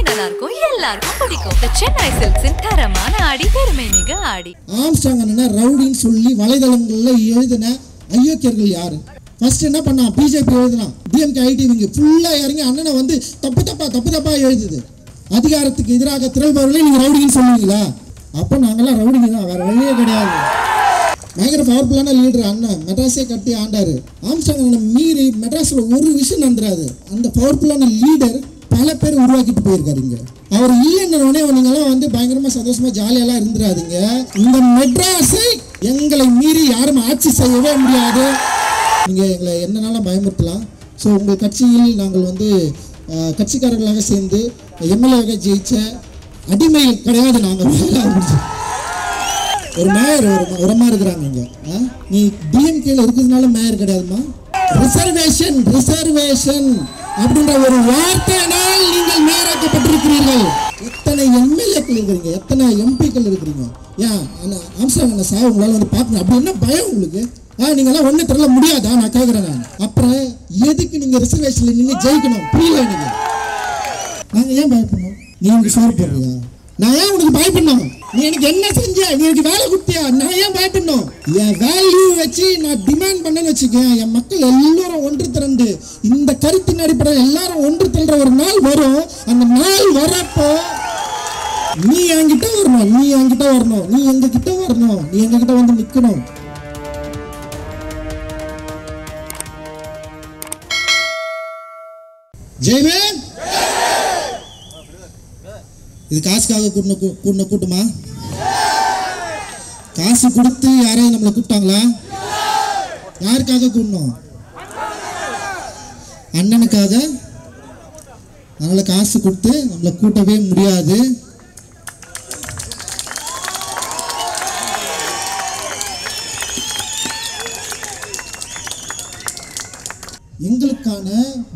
நல்லா இருக்கும், எல்லாருக்கும் பிடிக்கும். The Chennai Silks தரமான ஆடி, பெருமை மிக ஆடி. ஆம்ஸ்ட்ராங் அண்ணா ரவுடின்னு சொல்லி வலைதளங்கள்ல எழுதின அயோக்கியர்கள் யாரு? ஃபர்ஸ்ட் என்ன பண்ணா? பிஜேபி எழுதலாம், டிஎம்கே ஐடிவிங்க ஃபுல்லா இறங்கி அண்ணனை வந்து தப்பு தப்பா எழுதுது. அதிகாரத்துக்கு எதிராக திரள்பவர்களை நீங்க ரவுடின்னு சொல்லுவீங்களா? அப்போ நாங்கெல்லாம் ரவுடிங்க தான், வேற வழியே கிடையாது. பயங்கர பவர்ஃபுல்லான லீடர் அண்ணன், மெட்ராஸே கட்டி ஆண்டாரு. ஆம்ஸ்ட்ராங் அண்ணனை மீறி மெட்ராஸ்ல ஒரு விஷயம் நடந்துராது. அந்த பவர்ஃபுல்லான லீடர் பல பேர் உருவாக்கிட்டு போயிருக்காருங்க. அவர் இல்லைன்னொடனே நீங்கெல்லாம் வந்து பயங்கரமா சந்தோஷமா ஜாலியெல்லாம் இருந்துடாதீங்க. இந்த மெட்ராஸை எங்களை மீறி யாரும் ஆட்சி செய்யவே முடியாது. நீங்க எங்களை என்னன்னாலும் பயமுறுத்தலாம். ஸோ உங்கள் கட்சியில் நாங்கள் வந்து கட்சிக்காரர்களாக சேர்ந்து எம்எல்ஏவாக ஜெயிச்ச அடிமைகள் கிடையாது. நாங்கள் ஒரு மேயர் ஒரு அம்மா இருக்கிறாங்க இங்க. நீ டிஎம்கேல இருக்கிறதுனால மேயர் கிடையாதுமா. ரிசர்வேஷன் அப்படின்ற ஒரு வார்த்தையினால் நீங்கள் மேயராக்கப்பட்டிருக்கிறீர்கள். எத்தனை எம்எல்ஏக்கள் இருக்கிறீங்க, எத்தனை எம்பிக்கள் இருக்கிறீங்க. ஏன் ஆம்ஸ்ட்ராங் அண்ணா சார் உங்களால் வந்து பார்க்கணும் அப்படி என்ன பயம் உங்களுக்கு? நீங்களாம் ஒன்றும் தெரியல முடியாதா? நான் கேட்குறேன். நான் அப்புறம் எதுக்கு நீங்கள் ரிசர்வேஷன்ல நின்று ஜெயிக்கணும்? புரியல நீங்க. நாங்கள் ஏன் பயப்படணும்? நீ எனக்கு சோறு போடுறியா? நான் ஏன் உனக்கு பயப்படணும்? நீ எனக்கு என்ன செஞ்ச? நீ எனக்கு வேலை கொடுத்தியா? நான் ஏன் பயப்படணும்? என் வேல்யூ வச்சு நான் டிமாண்ட் பண்ணேன்னு வச்சுக்க, என் மக்கள் எல்லாரும் ஒன்று திரண்டு இந்த கருத்தின் அடிப்படையில் எல்லாரும் ஒன்று திரண்ட ஒரு நாள் வரும். அந்த நாள் வரப்போ நீ என்கிட்ட வரணும், நீ எங்க கிட்ட வரணும், நீ எங்க கிட்ட வந்து நிக்கணும். ஜெய்வேன், இது காசுக்காக கூட்டின கூட்டமா? காசு கொடுத்து யாரையும் நம்மளை கூப்பிட்டாங்களா? யாருக்காக கூட்டணும்? அண்ணனுக்காக. அதனால காசு கொடுத்து நம்மளை கூட்டவே முடியாது. எங்களுக்கான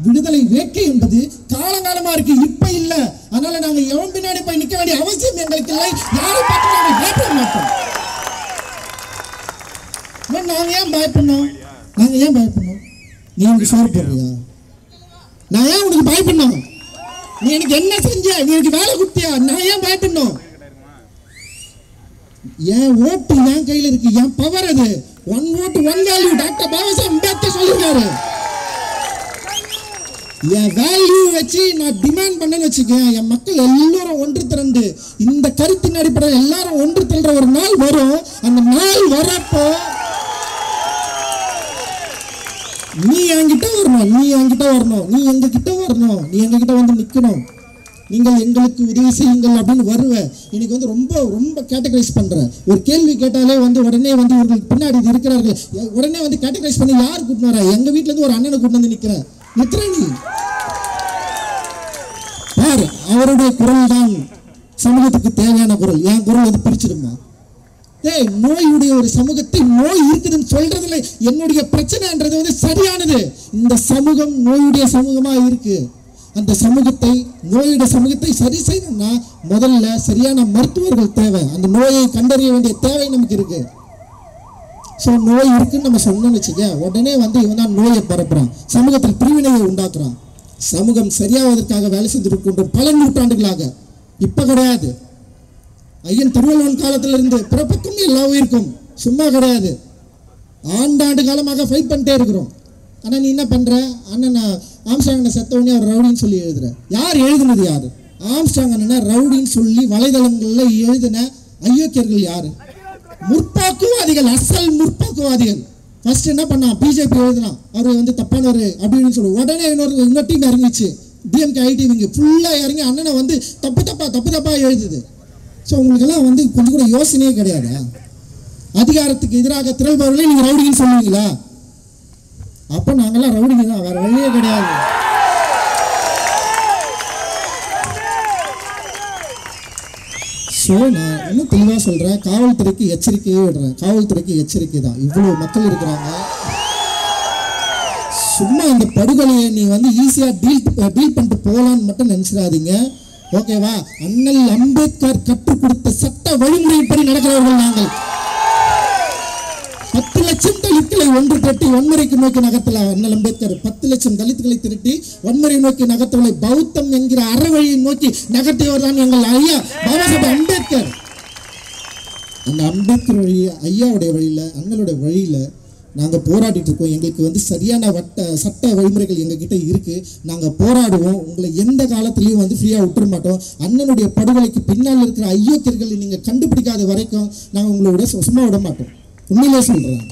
விடுதலை வேட்கை என்பது காலங்காலமா இருக்கு, இப்ப இல்ல. அதனால நாங்க எவன் பின்னாடி போய் நிக்க வேண்டிய அவசியம் எங்களுக்கு இல்லை. யாரை பார்த்து நாங்க பயப்பட மாட்டோம். நாங்க ஏன் பயப்படணும்? நீ எனக்கு சோறு போடுறியா? நான் ஏன் உனக்கு பயப்படணும்? நீ எனக்கு என்ன செஞ்ச? நீ எனக்கு வேலை கொடுத்தியா? நான் ஏன் பயப்படணும்? என் ஓட்டு என் கையில இருக்கு, என் பவர் அது. ஒன் ஓட்டு one value. Doctor Baba Saheb Ambedkar சொல்லிருக்காரு. என் வேல்யூ வச்சு நான் டிமாண்ட் பண்ணேன்னு வச்சுக்க, என் மக்கள் எல்லாரும் ஒன்று திரண்டு இந்த கருத்தின் அடிப்படையில் எல்லாரும் ஒன்று திரண்ட ஒரு நாள் வரும். அந்த நாள் வரப்போ நீ என்கிட்ட வரணும், நீ எங்க கிட்ட வந்து நிக்கணும். நீங்கள் எங்களுக்கு உதவி செய்யுங்கள் அப்படின்னு வருவேன். இன்னைக்கு வந்து ரொம்ப ரொம்ப கேட்டகரைஸ் பண்றேன். ஒரு கேள்வி கேட்டாலே வந்து உடனே வந்து இவங்களுக்கு பின்னாடி இருக்கிறார்கள், உடனே வந்து கேட்டகரைஸ் பண்ணி யார் கூட்டினு வரா? எங்க வீட்டுல இருந்து ஒரு அண்ணனை கூட்டு வந்து நிக்கிற நீ பாரு. அவருடைய குரல் தான் சமூகத்துக்கு தேவையான குரல். என் குரல் அது பிரிச்சிடுமா? நோயுடைய ஒரு சமூகத்தை நோய் இருக்குதுன்னு சொல்றதுல என்னுடைய பிரச்சனைன்றது வந்து சரியானது. இந்த சமூகம் நோயுடைய சமூகமா இருக்கு. அந்த சமூகத்தை, நோயுடைய சமூகத்தை சரி செய்யணும்னா முதல்ல சரியான மருத்துவர்கள் தேவை. அந்த நோயை கண்டறிய வேண்டிய தேவை நமக்கு இருக்கு. ஸோ நோய் இருக்குன்னு நம்ம சொன்னோம்னு வச்சுக்க, உடனே வந்து இவன் தான் நோயை பரப்புறான், சமூகத்தில் பிரிவினையை உண்டாக்குறான். சமூகம் சரியாவதற்காக வேலை செஞ்சிருக்கின்ற பல நூற்றாண்டுகளாக. இப்ப கிடையாது. ஐயன் திருவள்ளுவன் காலத்துல இருந்து பிறப்புக்கும் எல்லா உயிருக்கும் சும்மா கிடையாது. ஆண்டாண்டு காலமாக ஃபைட் பண்ணிட்டே இருக்கிறோம். ஆனா நீ என்ன பண்ற? அண்ணன் ஆம்ஸ்ட்ராங் அண்ணன் செத்தவனே அவர் ரவுடின்னு சொல்லி எழுதுற. யார் எழுதுனது? யாரு? ஆம்ஸ்ட்ராங் அண்ணன் ரவுடின்னு சொல்லி வலைதளங்கள்ல எழுதின அயோக்கியர்கள் யாரு? முற்போக்குவாதிகள், அசல் முற்போக்குவாதிகள். ஃபர்ஸ்ட் என்ன பண்ணா? பிஜேபி எழுதலாம், அவர் வந்து தப்பானவர் அப்படின்னு சொல்லி உடனே இன்னொரு டீம் இறங்கிச்சு, டிஎம்கே ஐடிவிங்க ஃபுல்லா இறங்கி அண்ணனை வந்து தப்பு தப்பா எழுதுது. ஸோ உங்களுக்கெல்லாம் வந்து கொஞ்சம் கூட யோசனையே கிடையாதா? அதிகாரத்துக்கு எதிராக திரள்பவர்களை நீங்க ரவுடின்னு சொல்லுவீங்களா? அப்போ நாங்கெல்லாம் ரவுடிங்க தான், வேற வழியே கிடையாது. ஸோ நான் இன்னும் தெளிவாக சொல்கிறேன், காவல்துறைக்கு எச்சரிக்கையே விடுறேன். காவல்துறைக்கு எச்சரிக்கை தான். இவ்வளோ மக்கள் இருக்கிறாங்க. சும்மா இந்த படுகொலையை நீ வந்து ஈஸியாக டீல் பண்ணிட்டு போகலான்னு மட்டும் நினச்சிடாதீங்க. ஓகேவா? அண்ணல் அம்பேத்கர் கற்றுக் கொடுத்த சட்ட வழிமுறையின்படி நடக்கிறவர்கள் நாங்கள். 10 லட்சம் தலித்களை ஒன்று திரட்டி வன்முறைக்கு நோக்கி நகர்த்தல அண்ணல் அம்பேத்கர் 10 லட்சம் தலித்களை திரட்டி வன்முறை நோக்கி நகர்த்தவளை பௌத்தம் என்கிற அறவழியை நோக்கி நகர்த்தியவர் தான் எங்கள் ஐயா பாபா சாஹேப் அம்பேத்கர். அந்த அம்பேத்கர் வழி ஐயாவுடைய வழியில அண்ணலுடைய வழியில நாங்கள் போராடிட்டு இருக்கோம். எங்களுக்கு சரியான சட்ட வழிமுறைகள் எங்ககிட்ட இருக்கு. நாங்கள் போராடுவோம். உங்களை எந்த காலத்திலையும் ஃப்ரீயாக விட்டுற மாட்டோம். அண்ணனுடைய படுகொலைக்கு பின்னால் இருக்கிற ஐயோக்கியர்களை நீங்கள் கண்டுபிடிக்காத வரைக்கும் நாங்கள் உங்களோட சும்மா விட மாட்டோம். உண்மையிலே சொல்கிறேன்.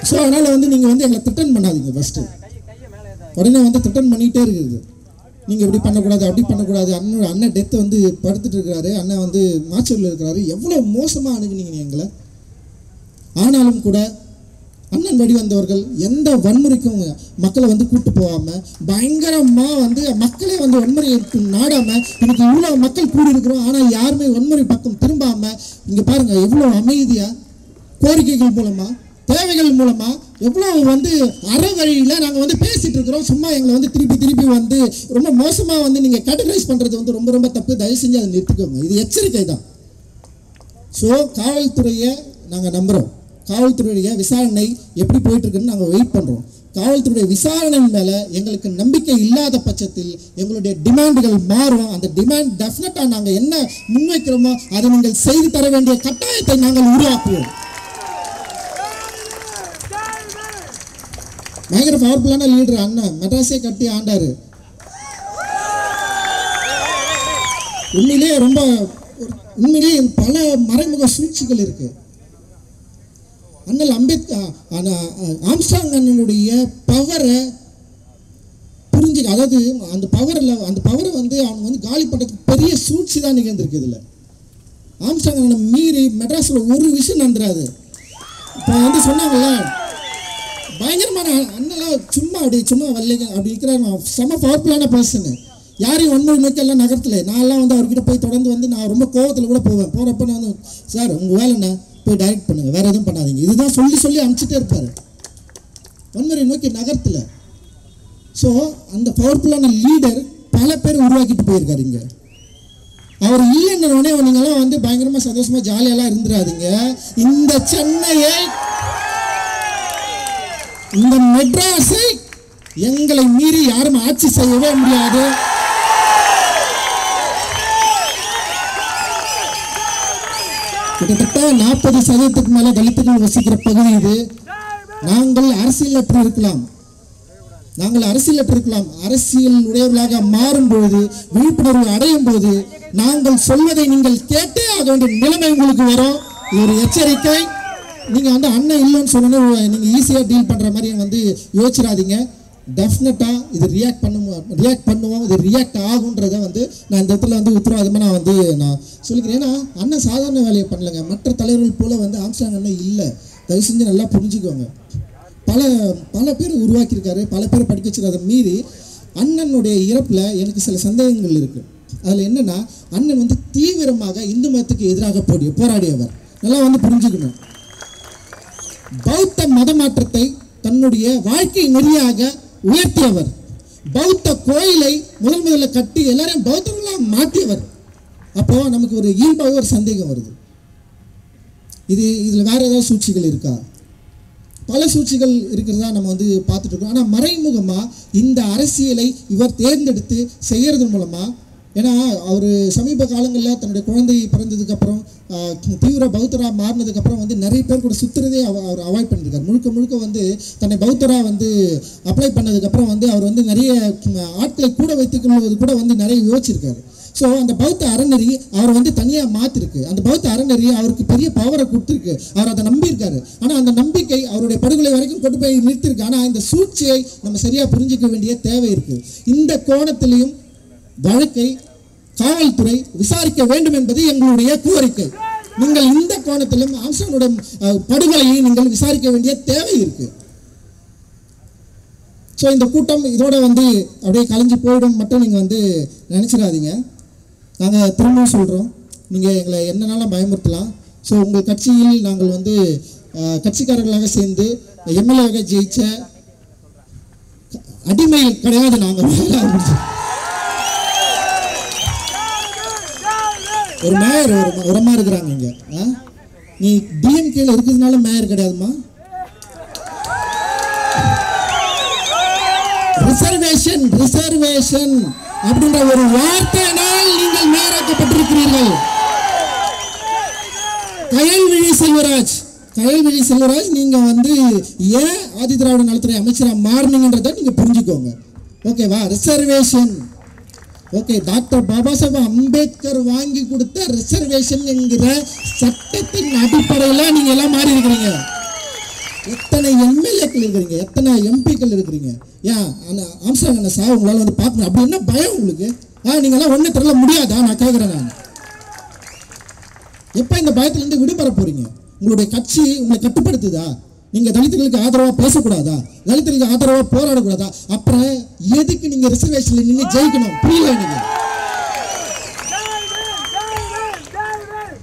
ஸோ அதனால் நீங்கள் எங்களை த்ரெட்டன் பண்ணாதீங்க. ஃபஸ்ட்டு உடனே த்ரெட்டன் பண்ணிகிட்டே இருக்குது. நீங்கள் இப்படி பண்ணக்கூடாது அப்படி பண்ணக்கூடாது. அண்ணன் டெத்தை படுத்துட்டு இருக்கிறாரு. அண்ணன் மாச்சூரில் இருக்கிறாரு. எவ்வளோ மோசமாக அணுகுனீங்க எங்களை. ஆனாலும் கூட அண்ணன் வழி வந்தவர்கள் எந்த வன்முறைக்கும் மக்களை கூட்டு போகாம பயங்கரமா மக்களே வன்முறையை நாடாம இன்னைக்கு இவ்வளவு மக்கள் கூடி இருக்கிறோம். ஆனா யாருமே வன்முறை பக்கம் திரும்பாம இங்க பாருங்க எவ்வளவு அமைதியா கோரிக்கைகள் மூலமா தேவைகள் மூலமா எவ்வளவு அறவழியில நாங்க பேசிட்டு இருக்கிறோம். சும்மா எங்களை திருப்பி ரொம்ப மோசமா நீங்க கேட்டகரைஸ் பண்றது ரொம்ப ரொம்ப தப்பு. தயவு செஞ்சு அதை நிறுத்திக்கோங்க. இது எச்சரிக்கை தான். ஸோ காவல்துறையை நாங்கள் நம்புகிறோம். காவல்துறையுடைய விசாரணை எப்படி போயிட்டு இருக்குன்னு நாங்கள் வெயிட் பண்ணுறோம். காவல்துறையுடைய விசாரணை மேலே எங்களுக்கு நம்பிக்கை இல்லாத பட்சத்தில் எங்களுடைய டிமாண்டுகள் மாறும். அந்த டிமாண்ட் டெஃபினட்டாக நாங்கள் என்ன முன்வைக்கிறோமோ அதை நீங்கள் செய்து தர வேண்டிய கட்டாயத்தை நாங்கள் உருவாக்குவோம். பயங்கர பவர்ஃபுல்லான லீடர் அண்ணன் மெட்ராஸே கட்டி ஆண்டாரு. உண்மையிலேயே பல மறைமுக சூழ்ச்சிகள் இருக்கு. அண்ணல் அம்பேத்கர் ஆம்ஸ்ட்ராங் அண்ணனுடைய பவரை புரிஞ்சுக்க, அதாவது அந்த பவரை அவங்க காலி பண்ணுறதுக்கு பெரிய சூழ்ச்சி தான் நிகழ்ந்திருக்கு. இதில் ஆம்ஸ்ட்ராங் அண்ணனை மீறி மெட்ராஸில் ஒரு விஷயம் நடந்துடாது. இப்போ சொன்னாங்கல்ல பயங்கரமான அண்ணெல்லாம் சும்மா வரலைங்க அப்படி இருக்கிறாரு. செம்ம பவர்ஃபுல்லான பர்சனு. யாரையும் வன்முறை நோக்கி எல்லாம் நகரத்தில் நான்லாம் அவர்கிட்ட போய் தொடர்ந்து நான் ரொம்ப கோவத்தில் கூட போகிறப்ப நான் சார் உங்கள் வேலை என்ன போய் டைரக்ட் பண்ணுங்க, வேற எதுவும் பண்ணாதீங்க, இதுதான் சொல்லி அனுப்பிச்சிட்டே இருப்பாரு வன்முறை நோக்கி நகரத்தில். ஸோ அந்த பவர்ஃபுல்லான லீடர் பல பேர் உருவாக்கிட்டு போயிருக்காரு. இங்கே அவர் இல்லைன்னொடனே நீங்களாம் பயங்கரமாக சந்தோஷமா ஜாலியெல்லாம் இருந்துடாதீங்க. இந்த சென்னையை இந்த மெட்ராஸை எங்களை மீறி யாரும் ஆட்சி செய்யவே முடியாது. கிட்டத்தட்ட 40% மேல தலித்துகள் வசிக்கிற பகுதி இது. நாங்கள் அரசியலற்று இருக்கலாம். அரசியல் உடையவர்களாக மாறும் பொழுது விழிப்புணர்வு அடையும் போது நாங்கள் சொல்வதை நீங்கள் கேட்டே ஆக வேண்டிய நிலைமை உங்களுக்கு வரும். இது ஒரு எச்சரிக்கை. நீங்க அண்ணன் இல்லைன்னு சொன்னோன்னே நீங்க ஈஸியா டீல் பண்ற மாதிரி யோசிச்சிடாதீங்க. டெஃபினட்டா இது ரியாக்ட் பண்ணுவோம். இது ரியாக்ட் ஆகுன்றதை நான் இந்த இடத்துல உத்தரவாதமாக நான் சொல்லிக்கிறேன். ஏன்னா அண்ணன் சாதாரண வேலையை பண்ணலைங்க. மற்ற தலைவர்கள் போல ஆம்ஸ்ட்ராங் அண்ணன் இல்லை. தயவு செஞ்சு நல்லா புரிஞ்சுக்கோங்க. பல பேர் உருவாக்கியிருக்காரு, பல பேர் படிக்க வச்சிருக்காரு. அதை மீறி அண்ணனுடைய இறப்பில் எனக்கு சில சந்தேகங்கள் இருக்குது. அதில் என்னென்னா அண்ணன் தீவிரமாக இந்து மதத்துக்கு எதிராக போராடியவர். நல்லா புரிஞ்சுக்கணும். பௌத்த மத மாற்றத்தை தன்னுடைய வாழ்க்கை நெறியாக உயர்த்தியவர். பௌத்த கோயிலை முதல்ல கட்டி எல்லாரையும் பௌத்தர்களாக மாற்றியவர். அப்போ நமக்கு ஒரு இயல்பாக ஒரு சந்தேகம் வருது, இதில் வேற ஏதாவது சூழ்ச்சிகள் இருக்கா? பல சூழ்ச்சிகள் இருக்கிறதா நம்ம பார்த்துட்டு இருக்கோம். ஆனால் மறைமுகமாக இந்த அரசியலை இவர் தேர்ந்தெடுத்து செய்யறது மூலமாக, ஏன்னா அவர் சமீப காலங்களில் தன்னுடைய குழந்தை பிறந்ததுக்கப்புறம் தீவிர பௌத்தராக மாறினதுக்கப்புறம் நிறைய பேர் கூட சுற்றுறதே அவர் அவாய்ட் பண்ணியிருக்காரு. முழுக்க தன்னை பௌத்தராக அப்ளை பண்ணதுக்கப்புறம் அவர் நிறைய ஆட்களை கூட வைத்துக்கொள்வது கூட நிறைய யோசிச்சிருக்காரு. ஸோ அந்த பௌத்த அறநெறி அவர் தனியாக மாற்றிருக்கு. அந்த பௌத்த அறநெறி அவருக்கு பெரிய பவரை கொடுத்துருக்கு. அவர் அதை நம்பியிருக்காரு. ஆனால் அந்த நம்பிக்கை அவருடைய படுகொலை வரைக்கும் கொண்டு போய் நிறுத்திருக்கு. ஆனால் இந்த சூழ்ச்சியை நம்ம சரியாக புரிஞ்சிக்க வேண்டிய தேவை இருக்குது. இந்த கோணத்திலையும் வழக்கை காவல்துறை விசாரிக்க வேண்டும் என்பது எங்களுடைய கோரிக்கை. நீங்கள் இந்த கோணத்திலும் ஆம்ஸ்ட்ராங்கோட படுகொலையை நீங்கள் விசாரிக்க வேண்டிய தேவை இருக்கு. ஸோ இந்த கூட்டம் இதோட அப்படியே கலைஞ்சு போயிடும் மட்டும் நீங்கள் நினைச்சிடாதீங்க. நாங்கள் திரும்பவும் சொல்கிறோம், நீங்கள் எங்களை என்னன்னாலும் பயமுறுத்தலாம். ஸோ உங்கள் கட்சியில் நாங்கள் கட்சிக்காரர்களாக சேர்ந்து எம்எல்ஏவாக ஜெயிச்ச அடிமை கிடையாது. நாங்கள் ஒரு மேயர் ஒரு அம்மா இருக்கிறாங்க இங்கே. நீ டிஎம்கேல இருக்கிறதுனால மேயர் கிடையாதுமா. ரிசர்வேஷன் ரிசர்வேஷன் அப்படின்ற ஒரு வார்த்தையினால் நீங்கள் மேயராக்கப்பட்டிருக்கிறீர்கள். கயல்விழி செல்வராஜ் நீங்க ஏன் ஆதி திராவிட நலத்துறை அமைச்சரா மாறினீங்கன்றதை நீங்க புரிஞ்சுக்கோங்க. ஓகேவா? Reservation. Okay, doctor Baba Saheb Ambedkar வாங்கி கொடுத்த ரிசர்வேஷன் என்கிற சட்டத்தின் அடிப்படையில் நீங்க எல்லாம் மாறி இருக்கிறீங்க. எத்தனை எம்எல்ஏக்கள் இருக்கிறீங்க, எத்தனை எம்பிக்கள் இருக்கிறீங்க. ஏன் ஆம்ஸ்ட்ராங் அண்ணா சார் உங்களால் பார்க்கணும் அப்படி என்ன பயம் உங்களுக்கு? நீங்க எல்லாம் ஒன்றும் தெரியல முடியாதா? நான் கேட்குறேன். நான் எப்போ இந்த பயத்திலிருந்து விடுபட போறீங்க? உங்களுடைய கட்சி உங்களை கட்டுப்படுத்துதா? நீங்க தலித்துகளுக்கு ஆதரவா பேசக்கூடாதா? தலித்துகளுக்கு ஆதரவா போராடக்கூடாதா? அப்புறம் எதுக்கு நீங்க ரிசர்வேஷன்ல நின்று ஜெயிக்கணும்? புரியல எனக்கு.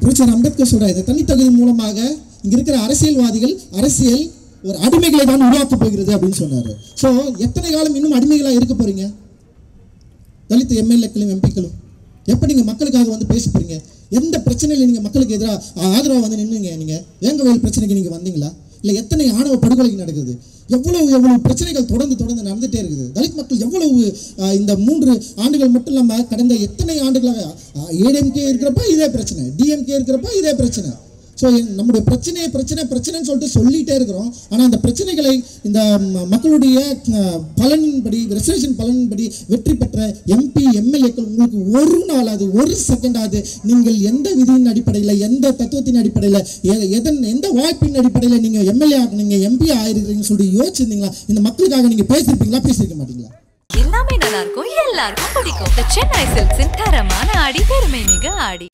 புரட்சியாளர் அம்பேத்கர் சொல்றாரு, தனித்தகுதி மூலமாக இங்க இருக்கிற அரசியல்வாதிகள் அரசியல் ஒரு அடிமைகளை தான் உருவாக்க போகிறது அப்படின்னு சொன்னாரு. சோ எத்தனை காலம் இன்னும் அடிமைகளா இருக்க போறீங்க? தலித் எம்எல்ஏக்களும் எம்பிக்களும் எப்ப நீங்க மக்களுக்காக பேச போறீங்க? எந்த பிரச்சனையில நீங்க மக்களுக்கு எதிராக ஆதரவா நின்னுங்க? நீங்க வேங்கவேல் பிரச்சனைக்கு நீங்க வந்தீங்களா? இல்ல எத்தனை ஆணவ படுகொலை நடக்குது? எவ்வளவு பிரச்சனைகள் தொடர்ந்து நடந்துட்டே இருக்குது. தலித் மக்கள் எவ்வளவு இந்த 3 ஆண்டுகள் மட்டும் இல்லாம கடந்த எத்தனை ஆண்டுகளாக ஏடிஎம்கே இருக்கிறப்ப இதே பிரச்சனை, டிஎம்கே இருக்கிறப்ப இதே பிரச்சனை. ஸோ நம்முடைய பிரச்சனைன்னு சொல்லிட்டே இருக்கிறோம். ஆனால் அந்த பிரச்சனைகளை இந்த மக்களுடைய பலனின்படி, ரிசர்வேஷன் பலனின்படி வெற்றி பெற்ற எம்பி எம்எல்ஏக்கள் உங்களுக்கு ஒரு நாளாவது ஒரு செகண்டாவது நீங்கள் எந்த விதியின் அடிப்படையில், எந்த தத்துவத்தின் அடிப்படையில், எந்த வாய்ப்பின் அடிப்படையில் நீங்கள் எம்எல்ஏ ஆகுனீங்க, எம்பி ஆயிருக்கிறீங்கன்னு சொல்லி யோசிச்சிருந்தீங்களா? இந்த மக்களுக்காக நீங்கள் பேசியிருக்க மாட்டீங்களா? எல்லாமே நல்லா இருக்கும், எல்லாருக்கும் பிடிக்கும். The Chennai Silks தரமான ஆடி பெருமை மிக ஆடி.